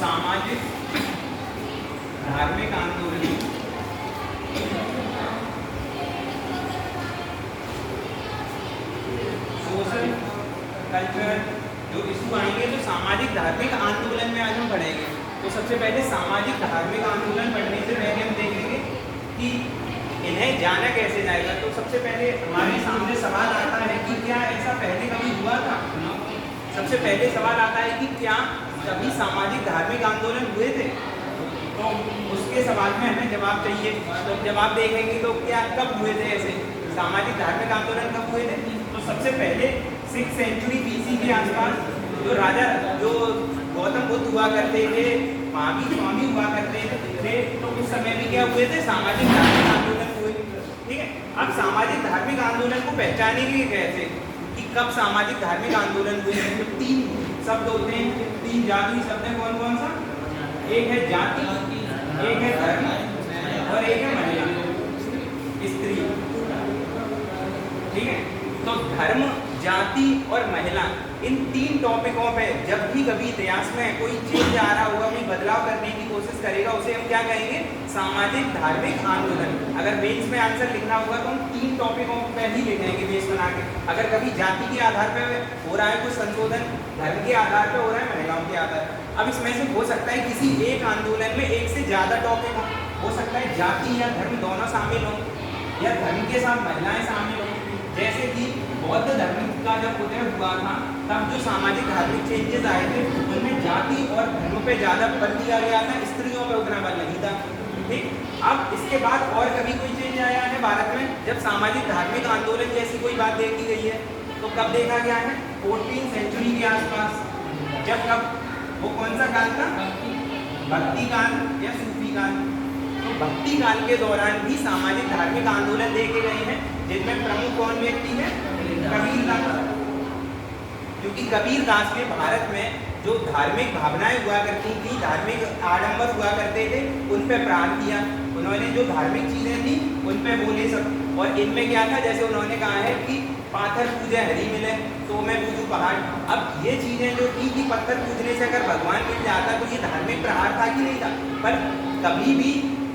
सामाजिक धार्मिक आंदोलन, सोशल कल्चरल जो इशू आएंगे तो सामाजिक धार्मिक आंदोलन में आज हम पढ़ेंगे। तो सबसे पहले सामाजिक धार्मिक आंदोलन पढ़ने से पहले हम देखेंगे कि इन्हें जाना कैसे जाएगा। तो सबसे पहले हमारे सामने सवाल आता है कि क्या ऐसा पहले कभी हुआ था। सबसे पहले सवाल आता है कि क्या कभी सामाजिक धार्मिक आंदोलन हुए थे। तो उसके सवाल में हमें जवाब चाहिए। तो जवाब देखेंगे तो क्या कब हुए थे ऐसे सामाजिक धार्मिक आंदोलन कब हुए थे। तो सबसे पहले 6th सेंचुरी BC के आसपास जो राजा जो गौतम बुद्ध हुआ करते थे, महावीर स्वामी हुआ करते थे, तो उस समय भी क्या हुए थे सामाजिक धार्मिक आंदोलन हुए। ठीक है, अब सामाजिक धार्मिक आंदोलन को पहचानेंगे कैसे कि कब सामाजिक धार्मिक आंदोलन हुए। तो 3 शब्द होते हैं, 3 जाति शब्द हैं। कौन कौन सा? एक है जाति, एक है धर्म और एक है महिला स्त्री। ठीक है, तो धर्म, जाति और महिला, इन 3 टॉपिकों पे जब भी कभी इतिहास में कोई चेंज आ रहा होगा, कोई बदलाव करने की कोशिश करेगा, उसे हम क्या कहेंगे सामाजिक धार्मिक आंदोलन। अगर बेस में आंसर लिखना होगा तो हम 3 टॉपिकों पे ही लिखेंगे बेस बना के। अगर कभी जाति के आधार पे हो रहा है कुछ संशोधन, धर्म के आधार पे हो रहा है, महिलाओं के आधार। अब इसमें से हो सकता है किसी एक आंदोलन में एक से ज्यादा टॉपिक हो सकता है जाति या धर्म दोनों शामिल हो या धर्म के साथ महिलाएं शामिल हो। जैसे कि बौद्ध धर्म का जब उदय हुआ था तब जो सामाजिक धार्मिक चेंजेस आए थे उनमें जाति और धर्म पे ज़्यादा बल दिया गया था, स्त्रियों पे उतना बल नहीं था। ठीक, अब इसके बाद और कभी कोई चेंज आया है भारत में जब सामाजिक धार्मिक आंदोलन जैसी कोई बात देखी गई है तो कब देखा गया है 14th सेंचुरी के आसपास। जब कब वो कौन सा काल था? भक्ति काल या सूफी काल। तो भक्ति काल के दौरान भी सामाजिक धार्मिक आंदोलन देखे गए हैं जिनमें प्रमुख कौन व्यक्ति है? कबीरदास। क्योंकि कबीरदास ने भारत में जो धार्मिक भावनाएं हुआ करती थी, धार्मिक आडंबर हुआ करते थे, उन पे प्रहार किया। उन्होंने जो धार्मिक चीजें थी उन पे बोले सब। और इनमें क्या था, जैसे उन्होंने कहा है कि पाथर पूजे हरी मिले तो मैं पूजू पहाड़। अब ये चीजें जो थी कि पत्थर पूजने से अगर भगवान मिल जाता तो ये धार्मिक प्रहार था कि नहीं था। पर कभी भी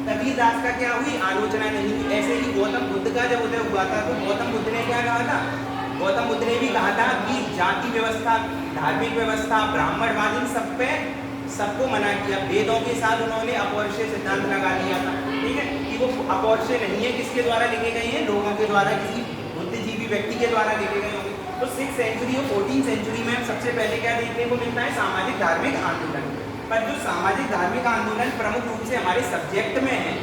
कबीरदास का क्या हुई आलोचना नहीं हुई। ऐसे ही गौतम बुद्ध का जब उदय हुआ था तो गौतम बुद्ध ने क्या कहा था? गौतम बुद्ध ने भी कहा था कि जाति व्यवस्था, धार्मिक व्यवस्था, ब्राह्मणवाद, इन सब पे सबको मना किया। वेदों के साथ उन्होंने अपौरुषेय सिद्धांत लगा दिया था। ठीक है, कि वो अपौरुषेय नहीं है, किसके द्वारा लिखे गए हैं? लोगों के द्वारा, किसी बुद्धिजीवी व्यक्ति के द्वारा लिखे गए होंगे। तो 6th सेंचुरी और 14th सेंचुरी में सबसे पहले क्या देखने को मिलता है? सामाजिक धार्मिक आंदोलन। पर जो सामाजिक धार्मिक आंदोलन प्रमुख रूप से हमारे सब्जेक्ट में है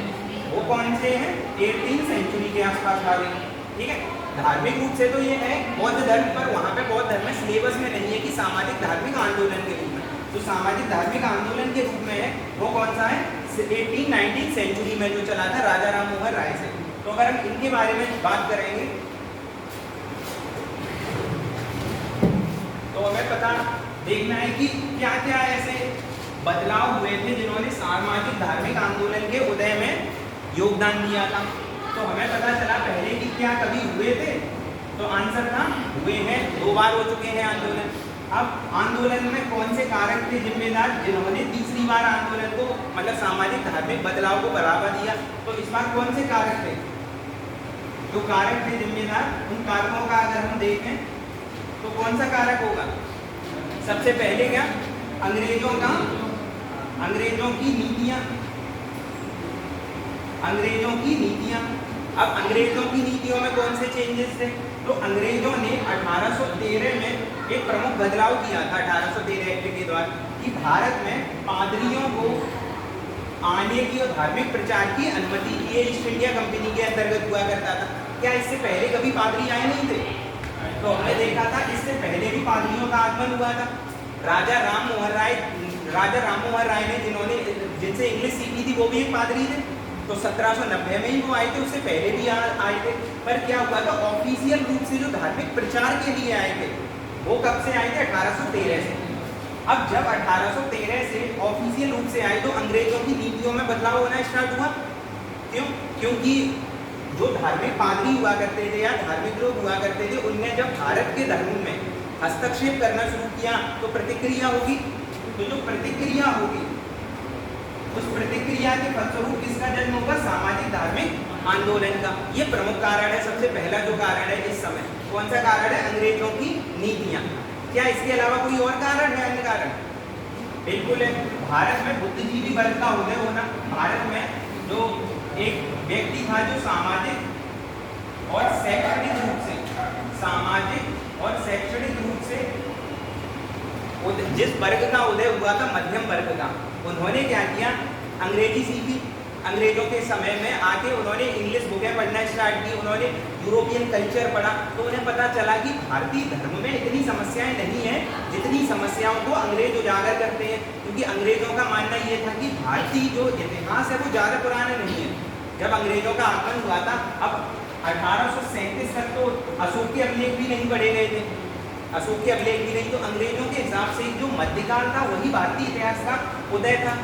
वो कौन से हैं? 18th सेंचुरी के आसपास वाले। ठीक है, धार्मिक रूप से तो ये है बौद्ध धर्म, पर वहाँ पे बौद्ध धर्म में सिलेबस में नहीं है कि सामाजिक धार्मिक आंदोलन के रूप में। तो सामाजिक धार्मिक आंदोलन के रूप में है वो कौन सा है? 18th-19th सेंचुरी में जो चला था राजा राम मोहन राय से। तो अगर हम इनके बारे में बात करेंगे तो हमें पता देखना है कि क्या क्या ऐसे बदलाव हुए थे जिन्होंने सामाजिक धार्मिक आंदोलन के उदय में योगदान दिया था। तो हमें पता चला पहले कि क्या कभी हुए थे। तो आंसर था हुए हैं, 2 बार हो चुके हैं आंदोलन। अब आंदोलन में कौन से कारक थे जिम्मेदार जिन्होंने तीसरी बार आंदोलन को मतलब सामाजिक धार्मिक बदलाव को बढ़ावा दिया? तो इस बार कौन से कारक थे? जो कारक थे जिम्मेदार, उन कारकों का अगर हम देखें तो कौन सा कारक होगा? सबसे पहले क्या? अंग्रेजों की नीतियां। अंग्रेजों की नीतियां। अब अंग्रेजों की नीतियों में कौन से चेंजेस थे? तो अंग्रेजों ने 1813 में एक प्रमुख बदलाव किया था 1813 एक्ट के द्वारा कि भारत में पादरियों को आने की और धार्मिक प्रचार की अनुमति दी। ईस्ट इंडिया कंपनी के अंतर्गत हुआ करता था। क्या इससे पहले कभी पादरी आए नहीं थे? तो हमने देखा था इससे पहले भी पादरियों का आगमन हुआ था। राजा राम मोहन राय ने जिनसे इंग्लिश सीखी थी वो भी एक पादरी थे। तो 1790 में ही वो आए थे, उससे पहले भी आए थे। पर क्या हुआ था, ऑफिशियल रूप से जो धार्मिक प्रचार के लिए आए थे वो कब से आए थे? 1813 से। अब जब 1813 से ऑफिशियल रूप से आए तो अंग्रेजों की नीतियों में बदलाव होना स्टार्ट हुआ। क्यों? क्योंकि जो धार्मिक पादरी हुआ करते थे या धार्मिक लोग हुआ करते थे उनने जब भारत के धर्म में हस्तक्षेप करना शुरू किया तो प्रतिक्रिया होगी। तो जो प्रतिक्रिया होगी उस प्रतिक्रिया के फलस्वरूप किसका जन्म होगा? सामाजिक धार्मिक आंदोलन का। ये प्रमुख कारण है। सबसे पहला जो कारण है इस समय, कौन सा कारण है? अंग्रेजों की नीतियां। क्या इसके अलावा कोई और कारण है? अन्य कारण बिल्कुल है। भारत में बुद्धिजीवी वर्ग का उदय होना। भारत में जो एक व्यक्ति था जो सामाजिक और शैक्षणिक रूप से जिस वर्ग का उदय हुआ था, मध्यम वर्ग का, उन्होंने क्या किया? अंग्रेजी सीखी। अंग्रेजों के समय में आके उन्होंने इंग्लिश बुकें पढ़ना स्टार्ट की, उन्होंने यूरोपियन कल्चर पढ़ा, तो उन्हें पता चला कि भारतीय धर्म में इतनी समस्याएं नहीं है जितनी समस्याओं को अंग्रेज उजागर करते हैं। क्योंकि अंग्रेजों का मानना ये था कि भारतीय जो इतिहास है वो ज़्यादा पुराना नहीं है। जब अंग्रेजों का आगमन हुआ था, अब 1837 तक तो अशोक के अभिलेख भी नहीं पढ़े गए थे, अशोक के अभिलेख भी नहीं। तो अंग्रेजों के हिसाब से जो मध्यकाल था वही भारतीय इतिहास का उदय था,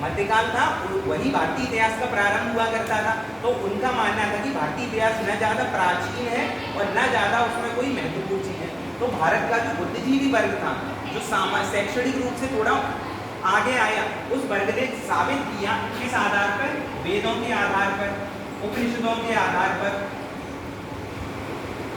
मध्यकाल था वही भारतीय इतिहास का प्रारंभ हुआ करता था। तो उनका मानना था कि भारतीय इतिहास न ज़्यादा प्राचीन है और न ज़्यादा उसमें कोई महत्वपूर्ण चीज़ है। तो भारत का जो बुद्धिजीवी वर्ग था, जो शैक्षणिक रूप से थोड़ा आगे आया, उस वर्ग ने साबित किया किस आधार पर? वेदों के आधार पर, उपनिषदों के आधार पर,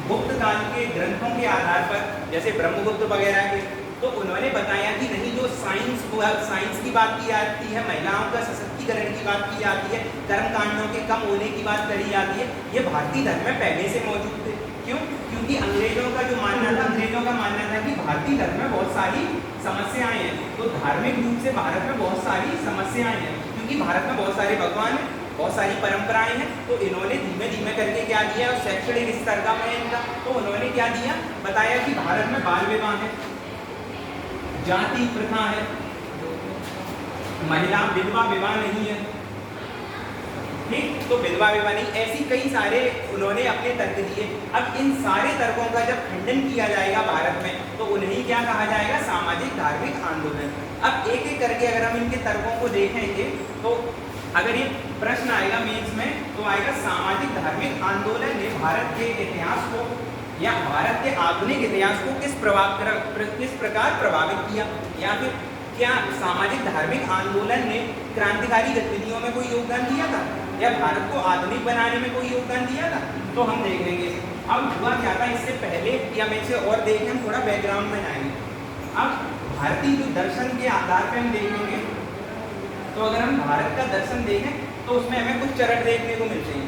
गुप्त काल के ग्रंथों के आधार पर, जैसे ब्रह्मगुप्त वगैरह के। तो उन्होंने बताया कि नहीं, जो साइंस की बात की जाती है, महिलाओं का सशक्तिकरण की बात की जाती है, कर्मकांडों के कम होने की बात करी जाती है, ये भारतीय धर्म में पहले से मौजूद थे। क्यों? क्योंकि अंग्रेजों का जो मानना था, अंग्रेजों का मानना था कि भारतीय धर्म में बहुत सारी समस्याएं हैं। तो धार्मिक रूप से भारत में बहुत सारी समस्याएं हैं, क्योंकि भारत में बहुत सारे भगवान हैं, बहुत सारी परंपराएं हैं। तो इन्होंने धीमे धीमे करके क्या दिया? शैक्षणिक स्तर का में इनका, तो उन्होंने क्या दिया? बताया कि भारत में बाल विवाह है, जाति प्रथा है, महिला विधवा विवाह नहीं है, ठीक? तो विधवा विवाह नहीं, ऐसी कई सारे उन्होंने अपने तर्क दिए। अब इन सारे तर्कों का जब खंडन किया जाएगा भारत में, तो उन्हें क्या कहा जाएगा? सामाजिक धार्मिक आंदोलन। अब एक एक करके अगर हम इनके तर्कों को देखेंगे, तो अगर ये प्रश्न आएगा मेंस में, तो आएगा सामाजिक धार्मिक आंदोलन ने भारत के इतिहास को या भारत के आधुनिक इतिहास को किस प्रकार प्रभावित किया, या फिर क्या सामाजिक धार्मिक आंदोलन ने क्रांतिकारी गतिविधियों में कोई योगदान दिया था, या भारत को आधुनिक बनाने में कोई योगदान दिया था? तो हम देखेंगे। अब हुआ क्या था इससे पहले, या मैं इसे और देखें, हम थोड़ा बैकग्राउंड में आएंगे। अब भारतीय जो दर्शन के आधार पर हम देखेंगे, तो अगर हम भारत का दर्शन देखें तो उसमें हमें कुछ चरण देखने को मिलते हैं।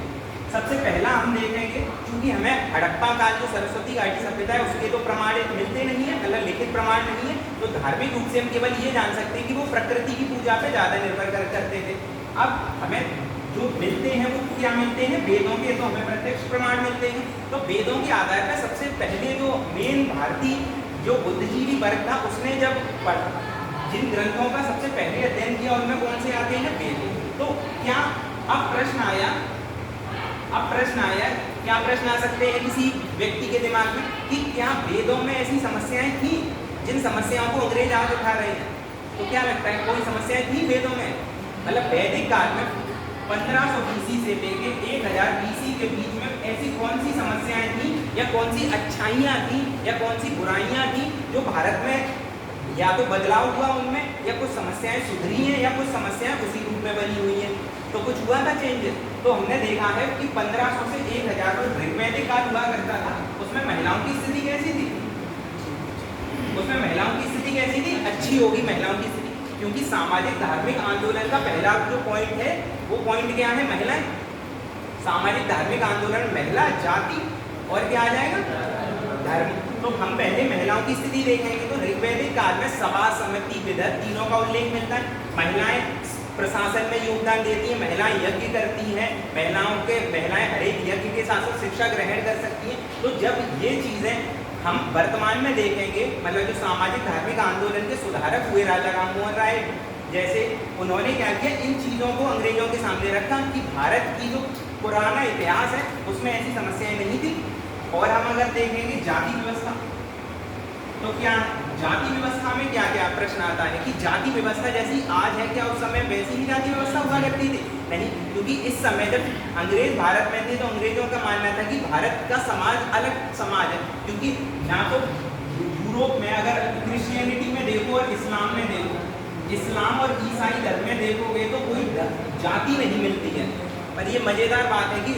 सबसे पहला हम देखेंगे, क्योंकि हमें हड़प्पा काल जो सरस्वती घाटी सभ्यता है उसके तो प्रमाण मिलते नहीं है, मतलब लिखित प्रमाण नहीं है, तो धार्मिक रूप से हम केवल ये जान सकते हैं कि वो प्रकृति की पूजा पे ज़्यादा निर्भर करते थे। अब हमें जो मिलते हैं वो क्या मिलते हैं? वेदों के तो हमें प्रत्यक्ष प्रमाण मिलते हैं। तो वेदों के आधार पर सबसे पहले जो मेन भारतीय जो बुद्धिजीवी वर्ग था, उसने जब जिन ग्रंथों का सबसे पहले अध्ययन किया उनमें कौन से आते हैं? वेद। तो क्या अब प्रश्न आया, क्या प्रश्न आ सकते हैं किसी व्यक्ति के दिमाग में कि क्या वेदों में ऐसी समस्याएं थी जिन समस्याओं को अंग्रेज आज उठा रहे हैं? तो क्या लगता है कोई समस्याएं थी वेदों में? मतलब वैदिक काल में 1500 BC से लेके 1000 BC के बीच में ऐसी कौन सी समस्याएं थी, या कौन सी अच्छाइयाँ थी, या कौन सी बुराइयाँ थी जो भारत में या तो बदलाव हुआ उनमें, या कुछ समस्याएं सुधरी हैं, या कुछ समस्याएं उसी रूप में बनी हुई हैं? तो कुछ हुआ था चेंजेस। तो हमने देखा है कि 1500 से 1000 में ऋग्वैदिक काल हुआ करता था, उसमें महिलाओं की स्थिति कैसी थी? उसमें महिलाओं की स्थिति कैसी थी? अच्छी होगी महिलाओं की स्थिति, क्योंकि सामाजिक धार्मिक आंदोलन का पहला जो पॉइंट है वो पॉइंट क्या है? महिलाएं। सामाजिक धार्मिक आंदोलन, महिला, जाति और क्या आ जाएगा? धर्म। तो हम पहले महिलाओं की स्थिति देखेंगे। तो ऋग्वैदिक काल में सभा, समिति, विदत तीनों का उल्लेख मिलता है। महिलाएं प्रशासन में योगदान देती हैं, महिलाएं यज्ञ करती हैं, महिलाएं हर एक यज्ञ के साथ साथ शिक्षा ग्रहण कर सकती हैं। तो जब ये चीज़ें हम वर्तमान में देखेंगे, मतलब जो सामाजिक धार्मिक आंदोलन के सुधारक हुए राजा राममोहन राय जैसे, उन्होंने क्या किया? इन चीज़ों को अंग्रेजों के सामने रखा कि भारत की जो पुराना इतिहास है उसमें ऐसी समस्याएं नहीं थी। और हम अगर देखेंगे जाति व्यवस्था, तो क्या जाति व्यवस्था में क्या क्या प्रश्न आता है कि जाति व्यवस्था जैसी आज है क्या उस समय वैसी ही जाति व्यवस्था हुआ करती थी? नहीं, क्योंकि इस समय जब अंग्रेज भारत में थे तो अंग्रेजों का मानना था कि भारत का समाज अलग समाज है। क्योंकि ना तो यूरोप में अगर क्रिश्चियनिटी में देखो और इस्लाम में देखो इस्लाम और ईसाई धर्म में देखोगे तो कोई जाति नहीं मिलती है। पर ये मज़ेदार बात है कि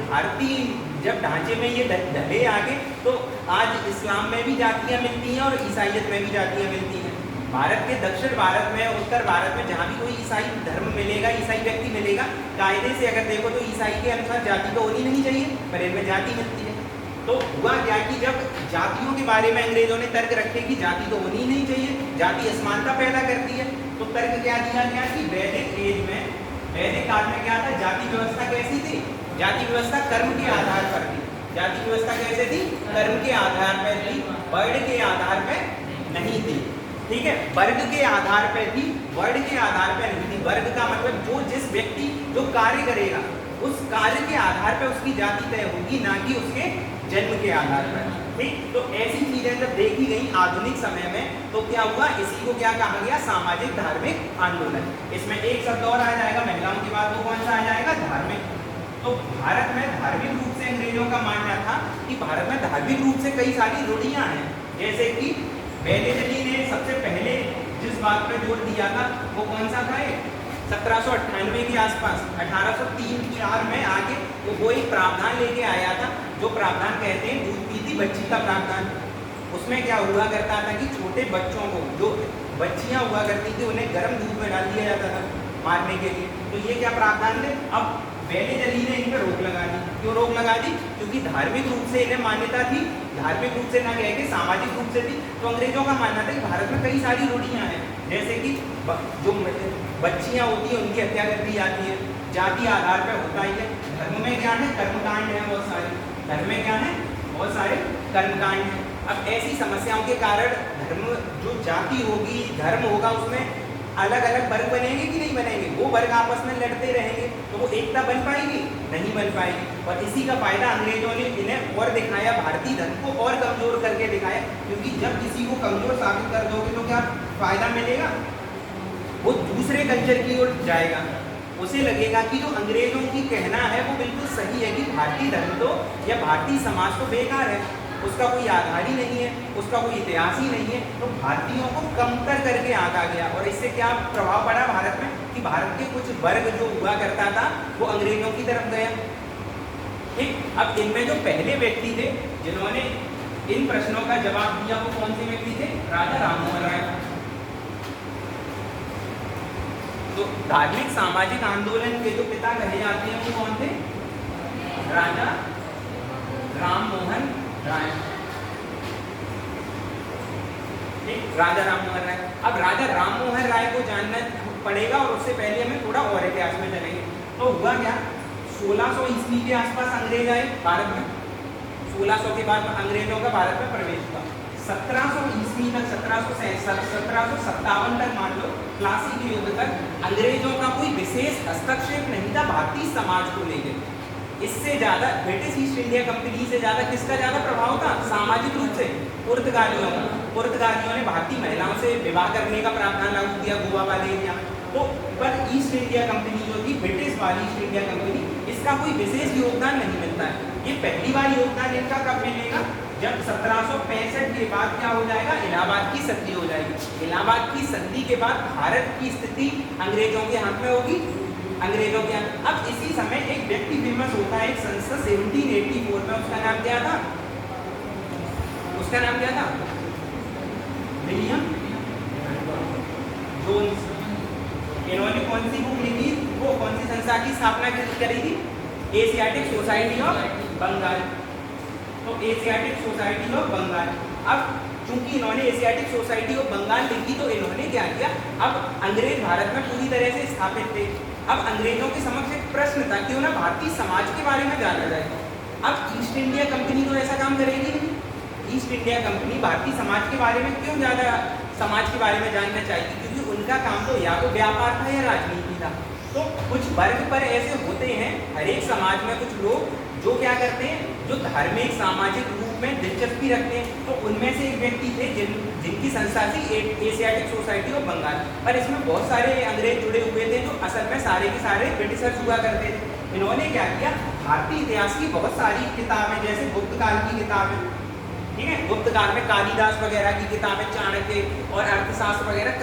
भारतीय जब ढांचे में ये ढले आगे तो आज इस्लाम में भी जातियाँ मिलती हैं और ईसाइयत में भी जातियाँ मिलती हैं। भारत के दक्षिण भारत में, उत्तर भारत में जहाँ भी कोई ईसाई धर्म मिलेगा, ईसाई व्यक्ति मिलेगा, कायदे से अगर देखो तो ईसाई के अनुसार जाति तो होनी नहीं चाहिए, पर इनमें जाति मिलती है। तो हुआ क्या कि जब जातियों के बारे में अंग्रेजों ने तर्क रखे कि जाति तो होनी ही नहीं चाहिए, जाति असमानता पैदा करती है, तो तर्क क्या दिया गया कि वैदिक एज में, वैदिक काल में क्या था, जाति व्यवस्था कैसी थी, जाति व्यवस्था कर्म के आधार पर थी। जाति व्यवस्था कैसे थी, कर्म के आधार पर थी, वर्ण के आधार पर नहीं थी। ठीक है, वर्ग के आधार पर थी, वर्ण के आधार पर नहीं थी। वर्ग का मतलब जो जिस व्यक्ति जो कार्य करेगा उस कार्य के आधार पर उसकी जाति तय होगी, ना कि उसके जन्म के आधार पर। ठीक, तो ऐसी चीजें जब देखी गई आधुनिक समय में तो क्या हुआ, इसी को क्या कहा गया, सामाजिक धार्मिक आंदोलन। इसमें एक शब्द और आ जाएगा महिलाओं के बाद, वो कौन सा आ जाएगा, धार्मिक। तो भारत में धार्मिक रूप से अंग्रेजों का मानना था कि भारत में धार्मिक रूप से कई सारी रूढ़ियां हैं, जैसे कि वेलेजली ने सबसे पहले जिस बात पर जोर दिया था वो कौन सा था, 1798 के आसपास, 1803-4 में आके वो एक प्रावधान लेके आया था, जो प्रावधान कहते हैं दूध पीती बच्ची का प्रावधान। उसमें क्या हुआ करता था कि छोटे बच्चों को, जो बच्चियां हुआ करती थी, उन्हें गर्म दूध में डाल दिया जाता था मारने के लिए। तो ये क्या प्रावधान थे, अब वेलेजली ने इन पर रोक लगा दी। क्यों रोक लगा दी, क्योंकि धार्मिक रूप से इन्हें मान्यता थी, धार्मिक रूप से ना कह के सामाजिक रूप से थी। तो अंग्रेजों का मानना था कि भारत में कई सारी रूढ़ियां हैं, जैसे कि जो बच्चियां होती हैं उनकी हत्या कर दी जाती है, जाति आधार पर होता ही है। धर्म में क्या है, कर्मकांड है बहुत सारे, धर्म में क्या है, बहुत सारे कर्मकांड हैं। अब ऐसी समस्याओं के कारण धर्म, जो जाति होगी, धर्म होगा, उसमें अलग अलग वर्ग बनेंगे कि नहीं बनेंगे, वो वर्ग आपस में लड़ते रहेंगे, तो वो एकता बन पाएगी, नहीं बन पाएगी। और इसी का फायदा अंग्रेजों ने इन्हें और दिखाया, भारतीय धर्म को और कमजोर करके दिखाया, क्योंकि जब किसी को कमजोर साबित कर दोगे तो क्या फायदा मिलेगा, वो दूसरे कल्चर की ओर जाएगा। उसे लगेगा कि जो अंग्रेजों की कहना है वो बिल्कुल सही है कि भारतीय धर्म तो या भारतीय समाज तो बेकार है, उसका कोई आधार ही नहीं है, उसका कोई इतिहास ही नहीं है। तो भारतीयों को कमतर करके आंका गया, और इससे क्या प्रभाव पड़ा भारत में कि भारत के कुछ वर्ग जो हुआ करता था वो अंग्रेजों की तरफ गया। ठीक, अब इनमें जो पहले व्यक्ति थे जिन्होंने इन प्रश्नों का जवाब दिया वो कौन से व्यक्ति थे, राजा राममोहन राय। तो धार्मिक सामाजिक आंदोलन के जो पिता कहे जाते हैं वो कौन थे, राजा राममोहन राय। ठीक, राजा राममोहन राय। अब राजा राममोहन राय को जानना पड़ेगा, और उससे पहले हमें थोड़ा और इतिहास में चलेंगे। तो हुआ क्या, 1600 ईस्वी के आसपास अंग्रेज आए भारत में, 1600 के बाद अंग्रेजों का भारत में प्रवेश हुआ। 1700 ईस्वी तक, 1757 तक मान लो, प्लासी के युद्ध तक अंग्रेजों का कोई विशेष हस्तक्षेप नहीं था भारतीय समाज को लेकर। इससे ज्यादा ब्रिटिश ईस्ट इंडिया कंपनी से ज्यादा किसका ज्यादा प्रभाव था, सामाजिक रूप से पुर्तगालियों का। पुर्तगालियों ने भारतीय महिलाओं से विवाह करने का प्रावधान लागू किया गोवा वाले एरिया में। तो पर ईस्ट इंडिया कंपनी जो थी, ब्रिटिश वाली ईस्ट इंडिया कंपनी, इसका कोई विशेष योगदान नहीं मिलता है। ये पहली बार योगदान इनका कब मिलेगा, जब 1765 के बाद क्या हो जाएगा, इलाहाबाद की संधि हो जाएगी। इलाहाबाद की संधि के बाद भारत की स्थिति अंग्रेजों के हाथ में होगी, अंग्रेजों के हाथ। अब इसी समय एक व्यक्ति फेमस होता है, एक संसद 1784 में, उसका नाम क्या था, उसका नाम क्या था, विलियम जोन्स। इन्होंने कौन सी बुक लिखी, वो कौन सी संस्था की स्थापना करी थी, एशियाटिक सोसाइटी ऑफ बंगाल। तो एशियाटिक सोसाइटी ऑफ बंगाल। अब चूंकि इन्होंने एशियाटिक सोसाइटी ऑफ बंगाल लिखी तो इन्होंने क्या किया, अब अंग्रेज भारत में पूरी तरह से स्थापित थे। अब अंग्रेजों के समक्ष एक प्रश्न था कि उन्हें भारतीय समाज के बारे में जाना जाए। अब ईस्ट इंडिया कंपनी तो ऐसा काम करेगी नहीं, east India company Bharatiya Samaj के बारे में क्यों ज़्यादा समाज के बारे में जानना चाहिए, क्योंकि उनका काम तो या तो व्यापार था या राजनीति था। तो कुछ वर्ग पर ऐसे होते हैं हर एक समाज में कुछ लोग जो क्या करते हैं, जो धार्मिक सामाजिक रूप में दिलचस्पी रखते हैं। तो उनमें से एक व्यक्ति थे जिनकी संस्था थी एशियाटिक सोसाइटी ऑफ बंगाल। पर इसमें बहुत सारे अंग्रेज जुड़े हुए थे जो असल में सारे के सारे ब्रिटिशर्स हुआ करते थे। इन्होंने क्या किया, भारतीय इतिहास की बहुत सारी किताबें, जैसे गुप्त काल की किताबें, ठीक है। गुप्त काल में कालिदास वगैरह की किताबें, चाणक्य और अर्थशास्त्र वगैरह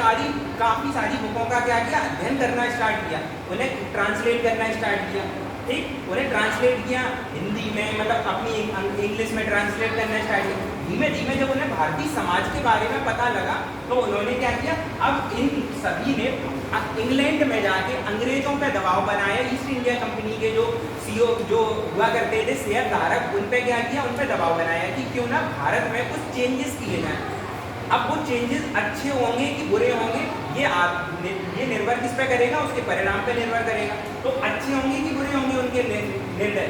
काफी सारी बुकों का क्या किया, अध्ययन करना स्टार्ट किया, उन्हें ट्रांसलेट करना स्टार्ट किया, ठीक, उन्हें ट्रांसलेट किया हिंदी में, मतलब अपनी इंग्लिश में ट्रांसलेट करना स्टार्ट किया। धीमे धीमे जब उन्हें भारतीय समाज के बारे में पता लगा तो उन्होंने क्या किया, अब इन सभी ने इंग्लैंड में जाके अंग्रेजों पे दबाव बनाया। ईस्ट इंडिया कंपनी के जो सीईओ जो हुआ करते थे शेयर धारक, उन पे क्या किया, उन पे दबाव बनाया कि क्यों ना भारत में कुछ चेंजेस किए जाएं। अब वो चेंजेस अच्छे होंगे कि बुरे होंगे, ये निर्भर किस पे करेगा, उसके परिणाम पे निर्भर करेगा। तो अच्छे होंगे कि बुरे होंगे उनके निर्णय।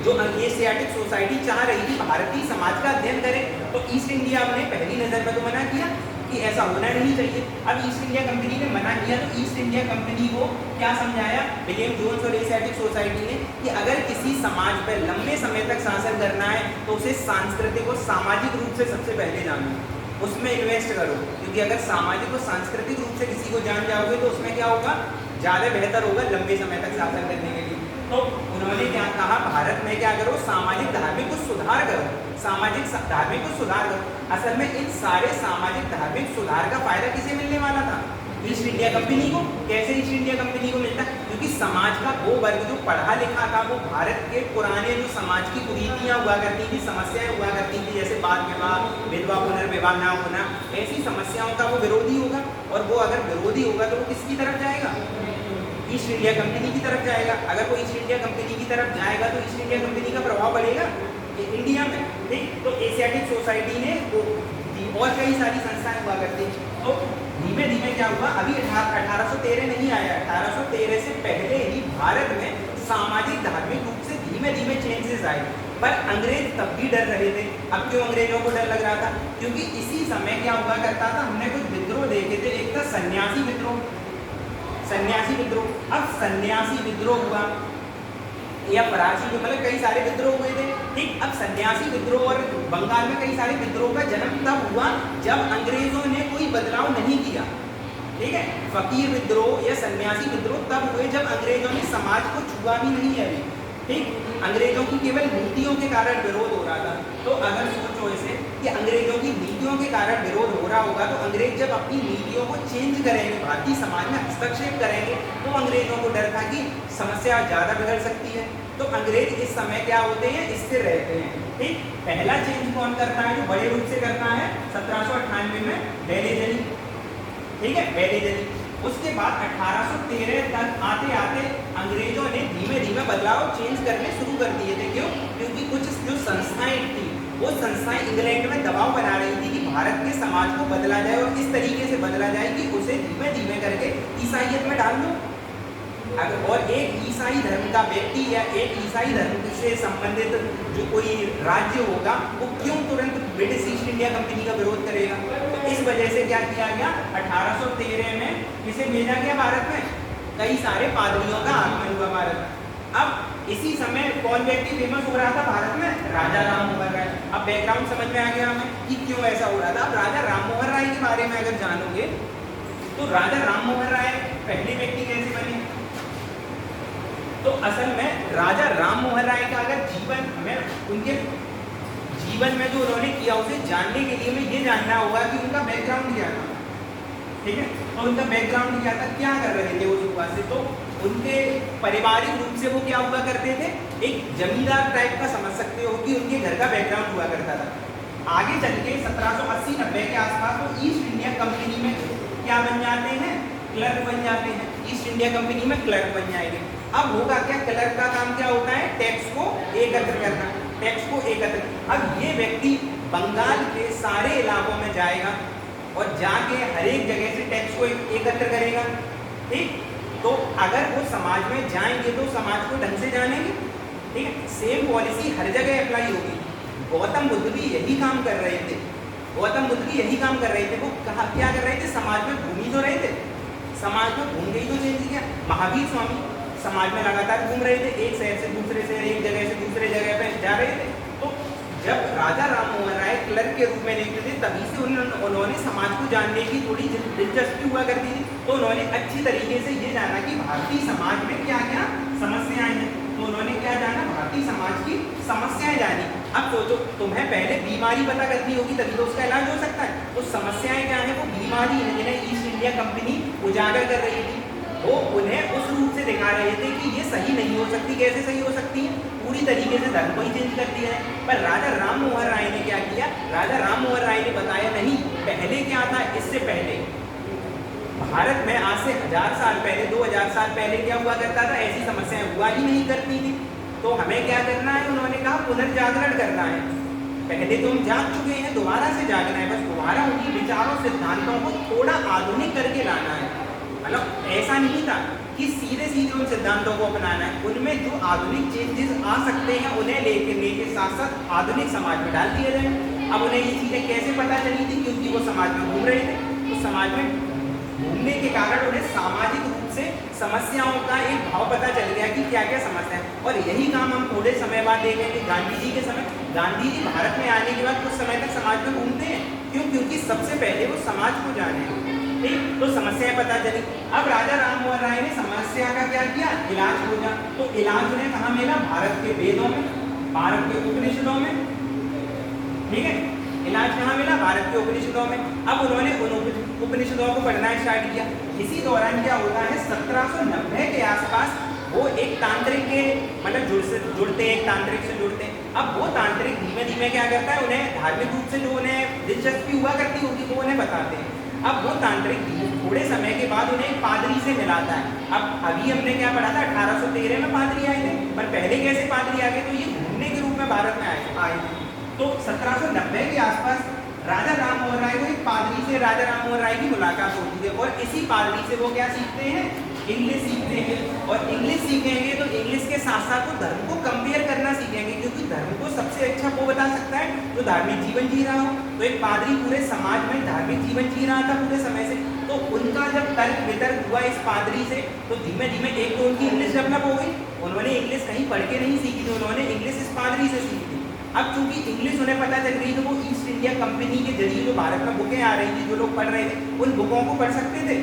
जो एशियाटिक सोसाइटी चाह रही थी भारतीय समाज का अध्ययन करे, तो ईस्ट इंडिया ने पहली नजर में तो मना किया कि ऐसा होना नहीं चाहिए। अब ईस्ट इंडिया कंपनी ने मना किया तो ईस्ट इंडिया कंपनी को क्या समझाया विलियम जोन्स और एशियाटिक सोसाइटी ने कि अगर किसी समाज पर लंबे समय तक शासन करना है तो उसे सांस्कृतिक और सामाजिक रूप से सबसे पहले जानो, उसमें इन्वेस्ट करो, क्योंकि अगर सामाजिक और सांस्कृतिक रूप से किसी को जान जाओगे तो उसमें क्या होगा, ज़्यादा बेहतर होगा लंबे समय तक शासन करने के लिए। तो उन्होंने क्या कहा, भारत में क्या करो, सामाजिक धार्मिक को सुधार करो, सामाजिक धार्मिक को सुधार करो। असल में इन सारे सामाजिक धार्मिक सुधार का फायदा किसे मिलने वाला था, ईस्ट इंडिया कंपनी को। कैसे ईस्ट इंडिया कंपनी को मिलता, क्योंकि समाज का वो वर्ग जो पढ़ा लिखा था वो भारत के पुराने जो समाज की कुरीतियाँ हुआ करती थी, समस्याएं हुआ करती थी, जैसे बाल विवाह, विधवा पुनर्विवाह ना होना, ऐसी समस्याओं का वो विरोधी होगा। और वो अगर विरोधी होगा तो वो किसकी तरफ जाएगा, ईस्ट इंडिया कंपनी की तरफ जाएगा। अगर वो ईस्ट इंडिया कंपनी की तरफ जाएगा तो ईस्ट इंडिया कंपनी का प्रभाव पड़ेगा इंडिया में, ठीक। तो एशियाटिक सोसाइटी ने वो और कई सारी संस्थाएं हुआ करती। तो धीमे धीमे क्या हुआ, अभी 1813 नहीं आया, 1813 से पहले ही भारत में सामाजिक धार्मिक रूप से धीमे धीमे चेंजेस आए। पर अंग्रेज तब भी डर रहे थे। अब क्यों अंग्रेजों को डर लग रहा था, क्योंकि इसी समय क्या हुआ करता था, हमने कुछ विद्रोह देखे थे। एक था सन्यासी विद्रोह, सन्यासी विद्रोह। अब सन्यासी विद्रोह हुआ या फराची में, मतलब कई सारे विद्रोह हुए थे, ठीक। अब सन्यासी विद्रोह और बंगाल में कई सारे विद्रोह का जन्म तब हुआ जब अंग्रेजों ने कोई बदलाव नहीं किया, ठीक है। फकीर विद्रोह या सन्यासी विद्रोह तब हुए जब अंग्रेजों ने समाज को छुआ भी नहीं है अभी, ठीक। अंग्रेजों की केवल नीतियों के कारण विरोध हो रहा था। तो अगर सोचो ऐसे कि अंग्रेजों की नीतियों के कारण विरोध हो रहा होगा, तो अंग्रेज जब अपनी नीतियों को चेंज करेंगे, भारतीय समाज में हस्तक्षेप करेंगे, तो अंग्रेजों को डर था कि समस्या ज़्यादा बिगड़ सकती है। तो अंग्रेज इस समय क्या होते हैं, स्थिर रहते हैं, ठीक। पहला चेंज कौन करता है, जो बड़े रूप से करता है 1798 में बेलेजली, ठीक है, बेलेजली। उसके बाद 1813 तक आते आते अंग्रेजों ने धीमे धीमे बदलाव चेंज करने शुरू कर दिए थे। क्यों, क्योंकि कुछ जो संस्थाएं थी वो संस्थाएं इंग्लैंड में दबाव बना रही थी कि भारत के समाज को बदला जाए और इस तरीके से बदला जाए कि उसे धीमे धीमे करके ईसाइयत में डाल दो। और एक ईसाई धर्म का व्यक्ति या एक ईसाई धर्म से संबंधित जो कोई राज्य होगा वो क्यों तुरंत ब्रिटिश ईस्ट इंडिया कंपनी का विरोध करेगा। तो इस वजह से क्या किया गया, 1813 में किसे भेजा गया भारत में, कई सारे पादरियों का आगमन हुआ भारत में। अब इसी समय कौन व्यक्ति फेमस हो रहा था भारत में, राजा राम मोहन राय। अब बैकग्राउंड समझ में आ गया हमें कि क्यों ऐसा हो रहा था। अब राजा राम मोहन राय के बारे में अगर जानोगे तो राजा राम मोहन राय पहले व्यक्ति कैसे बने, तो असल में राजा राम मोहन राय का अगर जीवन, हमें उनके जीवन में जो उन्होंने किया उसे जानने के लिए हमें ये जानना होगा कि उनका बैकग्राउंड क्या था, ठीक है। तो उनका बैकग्राउंड क्या था, क्या कर रहे थे वो शुरुआत से। तो उनके पारिवारिक रूप से वो क्या हुआ करते थे, एक जमींदार टाइप का समझ सकते हो कि उनके घर का बैकग्राउंड हुआ करता था। आगे चल के 1780-90 के आसपास वो ईस्ट इंडिया कंपनी में क्या बन जाते हैं, क्लर्क बन जाते हैं। ईस्ट इंडिया कंपनी में क्लर्क बन जाएंगे। अब होगा क्या, क्लर्क का काम क्या होता है, टैक्स को एकत्र करना, टैक्स को एकत्र। अब ये व्यक्ति बंगाल के सारे इलाकों में जाएगा और जाके हर एक जगह से टैक्स को एकत्र करेगा, ठीक। तो अगर वो समाज में जाएंगे तो समाज को ढंग से जानेंगे, ठीक है। सेम पॉलिसी हर जगह अप्लाई होगी। गौतम बुद्ध भी यही काम कर रहे थे, गौतम बुद्ध भी यही काम कर रहे थे। वो कहा क्या कर रहे थे, समाज में घूम ही तो रहे थे, समाज में घूम गई तो चेंज किया। महावीर स्वामी समाज में लगातार घूम रहे थे, एक शहर से दूसरे शहर, एक जगह से दूसरे जगह पे जा रहे थे। तो जब राजा राम मोहन राय क्लर्क के रूप में नियुक्त थे तभी से उन्होंने समाज को जानने की थोड़ी दिलचस्पी हुआ करती थी। तो उन्होंने अच्छी तरीके से ये जाना कि भारतीय समाज में क्या क्या समस्याएं हैं। तो उन्होंने क्या जाना, भारतीय समाज की समस्याएं जानी। अब सोचो, तुम्हें पहले बीमारी पता करनी होगी तभी तो उसका इलाज हो सकता है। तो समस्याएं क्या है, वो बीमारी है जिन्हें ईस्ट इंडिया कंपनी उजागर कर रही थी। वो उन्हें उस रूप से दिखा रहे थे कि ये सही नहीं हो सकती। कैसे सही हो सकती है, पूरी तरीके से धर्म को ही चेंज कर दिया है। पर राजा राम मोहन राय ने क्या किया, राजा राम मोहन राय ने बताया नहीं, पहले क्या था, इससे पहले भारत में आज से 1000 साल पहले, 2000 साल पहले क्या हुआ करता था, ऐसी समस्याएं हुआ ही नहीं करती थी। तो हमें क्या करना है, उन्होंने कहा पुनर्जागरण करना है। पहले तो हम जाग चुके हैं, दोबारा से जागना है, बस दोबारा उन्हीं विचारों सिद्धांतों को थोड़ा आधुनिक करके लाना है। मतलब ऐसा नहीं था कि सीधे सीधे उन सिद्धांतों को अपनाना है, उनमें जो आधुनिक चेंजेस आ सकते हैं उन्हें लेके साथ साथ आधुनिक समाज में डाल दिए जाए। अब उन्हें ये चीज़ें कैसे पता चली थी, क्योंकि वो समाज में घूम रहे थे। तो समाज में घूमने के कारण उन्हें सामाजिक रूप से समस्याओं का एक भाव पता चल गया कि क्या क्या समस्या है। और यही काम हम थोड़े समय बाद देखेंगे गांधी जी के समय। गांधी जी भारत में आने के बाद कुछ समय तक समाज में घूमते हैं, क्यों, क्योंकि सबसे पहले वो समाज को जाने, ठीक। तो समस्याएं पता चली। अब राजा राम मोहन राय ने समस्या का क्या किया, इलाज खोजा। तो इलाज उन्हें कहाँ मिला, भारत के वेदों में, भारत के उपनिषदों में, ठीक है। इलाज कहाँ मिला, भारत के उपनिषदों में। अब उन्होंने उन उपनिषदों को पढ़ना स्टार्ट किया। इसी दौरान क्या होता है, 1790 के आसपास वो एक तांत्रिक के मतलब जुड़ते हैं, एक तांत्रिक से जुड़ते हैं। अब वो तांत्रिक धीमे धीमे क्या करता है, उन्हें धार्मिक रूप से जो उन्हें दिलचस्पी हुआ करती होगी वो उन्हें बताते हैं। अब वो तांत्रिक थोड़े समय के बाद उन्हें एक पादरी से मिलाता है। अब अभी हमने क्या पढ़ा था, 1813 में पादरी आए थे, पर पहले कैसे पादरी आ गए, तो ये घूमने के रूप में भारत में आए थे। तो 1790 के आसपास राजा राम मोहन राय को एक पादरी से राजा राम मोहन राय की मुलाकात होती है, और इसी पादरी से वो क्या सीखते हैं, इंग्लिश सीखते हैं। और इंग्लिश सीखेंगे तो इंग्लिश के साथ साथ वो धर्म को कंपेयर करना सीखेंगे, क्योंकि धर्म को सबसे अच्छा वो बता सकता है जो धार्मिक जीवन जी रहा हो। तो एक पादरी पूरे समाज में धार्मिक जीवन जी रहा था पूरे समय से। तो उनका जब तर्क वितर्क हुआ इस पादरी से, तो धीमे धीमे एक तो उनकी इंग्लिश डेवलप हो गई। उन्होंने इंग्लिश कहीं पढ़ के नहीं सीखी थी, उन्होंने इंग्लिश इस पादरी से सीखी थी। अब चूंकि इंग्लिश उन्हें पता चल गई, तो वो ईस्ट इंडिया कंपनी के जरिए जो भारत में बुकें आ रही थी, जो लोग पढ़ रहे थे, उन बुकों को पढ़ सकते थे।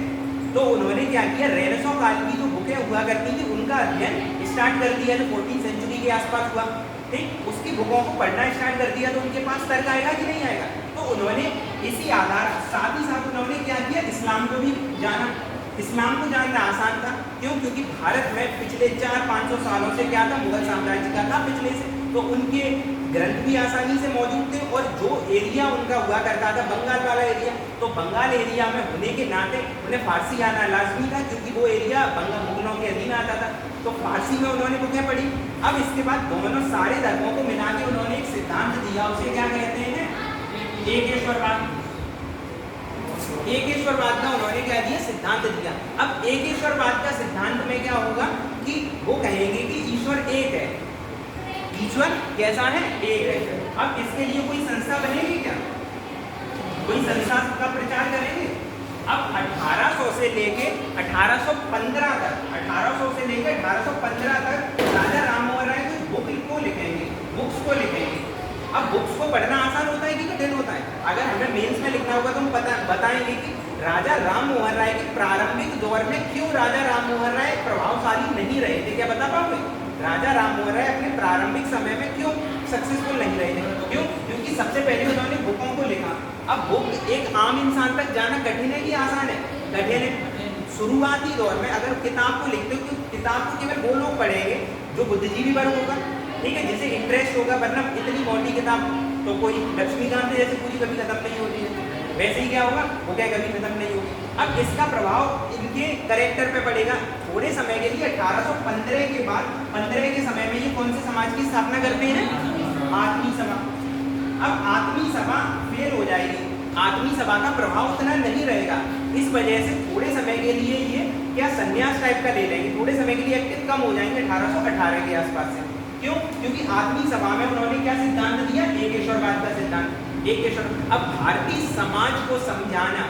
तो उन्होंने क्या किया, रेनेसां काल की जो बुकें हुआ करती थी उनका अध्ययन स्टार्ट कर दिया, जो 14वीं सेंचुरी के आसपास हुआ, ठीक। उसकी बुकों को पढ़ना स्टार्ट कर दिया, तो उनके पास तर्क आएगा कि नहीं आएगा। तो उन्होंने इसी आधार साथ ही साथ उन्होंने क्या किया, इस्लाम को भी जाना। इस्लाम को जानना आसान था, क्यों, क्योंकि भारत में पिछले 400-500 सालों से क्या था, मुगल साम्राज्य का था पिछले से। तो उनके ग्रंथ भी आसानी से मौजूद थे, और जो एरिया उनका हुआ करता था बंगाल वाला एरिया, तो बंगाल एरिया में होने के नाते उन्हें फारसी आना लाजमी था, क्योंकि वो एरिया मुगलों के अधीन आता था। तो फारसी में उन्होंने बुकें पढ़ी। अब इसके बाद दोनों सारे धर्मों को मिला के उन्होंने एक सिद्धांत दिया, उसे क्या कहते हैं, एकेश्वरवाद। एकेश्वरवाद का उन्होंने क्या दिया, सिद्धांत दिया। अब एकेश्वरवाद का सिद्धांत में क्या होगा कि वो कहेंगे कि ईश्वर एक है। ईश्वर कैसा है, एक है। अब इसके लिए कोई संस्था बनेगी क्या, कोई संस्था का प्रचार करेंगे। अब 1800 से लेके 1815 तक, 1800 से लेके 1815 तक राजा राम मोहन राय बुक को लिखेंगे, बुक्स को लिखेंगे। अब बुक्स को पढ़ना आसान होता है कि कठिन होता है। अगर हमें मेंस में लिखना होगा तो हम बताएंगे कि राजा राम मोहन राय के प्रारंभिक दौर में क्यों राजा राम मोहन राय प्रभावशाली नहीं रहे थे, क्या बता पाओगे। राजा राम मोहन राय अपने प्रारंभिक समय में क्यों सक्सेसफुल नहीं रहे थे, क्यों, क्योंकि सबसे पहले उन्होंने बुकों को लिखा। अब बुक एक आम इंसान तक जाना कठिन है कि आसान है, कठिन है। शुरुआती दौर में अगर किताब को लिखते हो, तो किताब को केवल वो लोग पढ़ेंगे जो बुद्धिजीवी वर्ग होगा, ठीक है, जिसे इंटरेस्ट होगा। वरना इतनी मोटी किताब तो कोई लक्ष्मीकांत जैसे पूरी कभी खत्म नहीं होती है, वैसे ही क्या होगा, वो क्या कभी खत्म नहीं होगी। अब इसका प्रभाव इनके करेक्टर पे पड़ेगा थोड़े समय के लिए। 1815 के बाद 15 के समय में ये कौन से समाज की स्थापना करते हैं, आत्मी सभा। अब आत्मी सभा फेल हो जाएगी, आत्मी सभा का प्रभाव उतना नहीं रहेगा। इस वजह से थोड़े समय के लिए ये क्या संन्यास टाइप का ले लेंगे, थोड़े समय के लिए एक्टिव कम हो जाएंगे 1818 के आसपास से। क्यों, क्योंकि आत्मी सभा में उन्होंने क्या सिद्धांत दिया, एकेश्वरवाद का सिद्धांत। एकेश्वर। अब भारतीय समाज को समझाना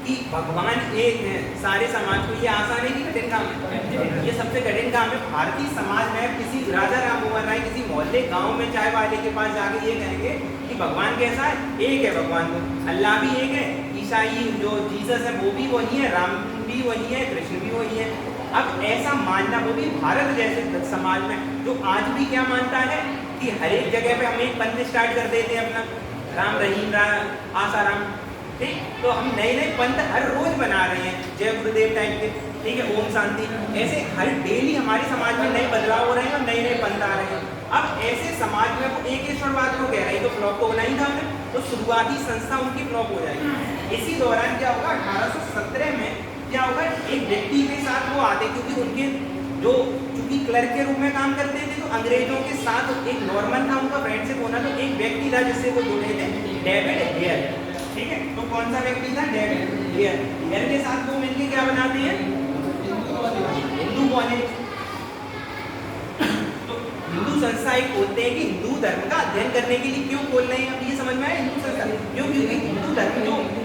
कि भगवान एक है सारे समाज को, ये आसान है कि कठिन काम है, ये सबसे कठिन काम है। भारतीय समाज में किसी राजा राम मोहन राय किसी मोहल्ले गांव में चाय वाले के पास जाके ये कहेंगे कि भगवान कैसा है, एक है भगवान, को अल्लाह भी एक है, ईसाई जो जीसस है वो भी वही है, राम भी वही है, कृष्ण भी वही है। अब ऐसा मानना, वो भी भारत जैसे समाज में जो आज भी क्या मानता है, कि हर एक जगह पे हम एक पंथ स्टार्ट कर देते हैं अपना, राम रहीम राम आसाराम, ठीक। तो हम नए नए पंथ हर रोज बना रहे हैं, जय गुरुदेव टाइप के, ठीक है, ओम शांति, ऐसे हर डेली हमारे समाज में नए बदलाव हो रहे हैं और नए नए पंथ आ रहे हैं। अब ऐसे समाज में वो एकेश्वरवाद को कह रहे हैं, तो फ्लॉप को बनाई था हमने, तो शुरुआती संस्था उनकी फ्लॉप हो जाएगी। इसी दौरान क्या होगा, 1817 में क्या होगा, एक व्यक्ति के साथ वो आते, क्योंकि उनके जो चूंकि क्लर्क के रूप में काम करते थे, तो अंग्रेजों के साथ एक नॉर्मन था, उनका फ्रेंडशिप होना, तो एक व्यक्ति था जिससे वो जुड़े थे, डेविड हेयर, ठीक है। तो कौन सा व्यक्ति था, डेविड हेयर। हेयर के साथ वो मिलकर क्या बनाते हैं, हिंदू कॉलेज। तो हिंदू संस्था एक बोलते हैं कि हिंदू धर्म का अध्ययन करने के लिए क्यों खोल रहे हैं, अब ये समझ में आया हिंदू संस्था क्यों, क्योंकि हिंदू धर्म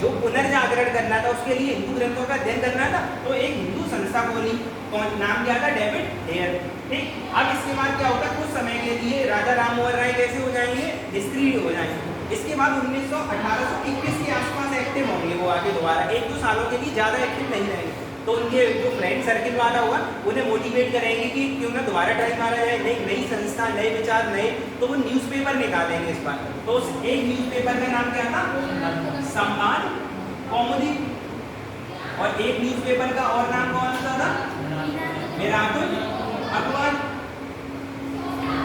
जो पुनर्जागरण करना था, उसके लिए हिंदू ग्रंथों का अध्ययन करना था, तो एक हिंदू संस्था खोली, कौन नाम क्या था, डेविड हेयर, ठीक। अब इसके बाद क्या होता है, कुछ समय के लिए राजा राम मोहन राय कैसे हो जाएंगे, निष्क्रिय हो जाएंगे। इसके बाद 1821 के आसपास एक्टिव होंगे वो आगे दोबारा, 1-2 सालों के लिए ज़्यादा एक्टिव नहीं रहेंगे। तो उनके जो फ्रेंड सर्किल वाला होगा उन्हें मोटिवेट करेंगे कि क्यों ना दोबारा ट्राई मारा जाए, नई संस्था, नए विचार, नए, तो वो न्यूज़पेपर निकालेंगे इस बार। तो उस एक न्यूज़पेपर का नाम क्या था, संवाद कौमुदी, और एक न्यूज़पेपर का और नाम कौन सा था, मिरातुल अखबार,